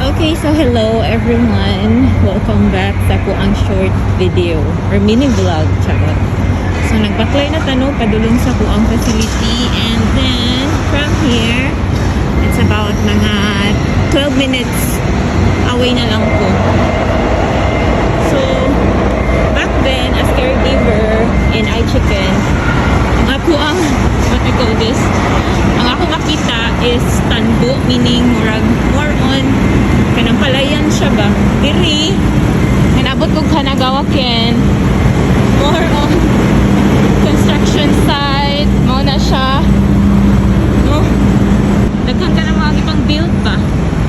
Okay, so hello everyone. Welcome back sa kuang short video or mini vlog, charot. So nagbaklay na tano padulong sa kuang facility, and then from here it's about mga 12 minutes away na lang po. So back then as caregiver in iChicken, ang ako ang what we call this, ang ako makita is tanbo, meaning more on kanang palayan siya ba diri manabot kog Kanagawa Ken, more on construction site mo na siya, no? Daghan ka na mga ibang build pa.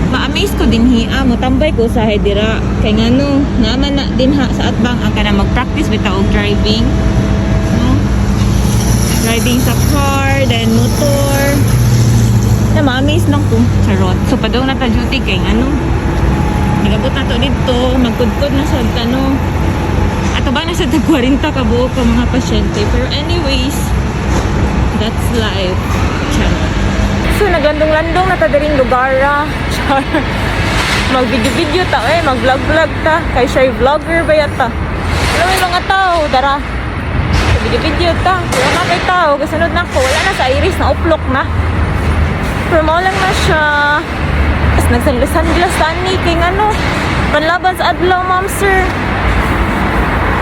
Ma-amaze ko din hiya mo tambay ko sa dira kay ngano naman na din ha sa atbang ang kana mag-practice bitaw og driving, no? Driving sa car, then motor. Na ma-amaze lang ko, charot. So padaw na ta duty kay ano, nagabot na to dito, magkudkod na sa ano, ato ba na sa 40 kabuo ka mga pasyente. Pero anyways, that's life, charot. So naglandong-landong na ta diring lugar, char. Mag-video-video ta, mag-vlog-vlog ta, kay siya vlogger ba yata. Ano may mga tao, dara video-video ta, pero na kay tao, kasunod na ko, wala na sa iris, na uplok na. Pero mo lang na siya. Tapos nagsanlas tani kay ano, panlaban sa adlaw, ma'am sir.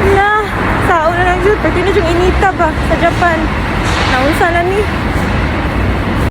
Wala, sao na lang dyan, pwede na dyan inita ba sa Japan. Naunsa na ni.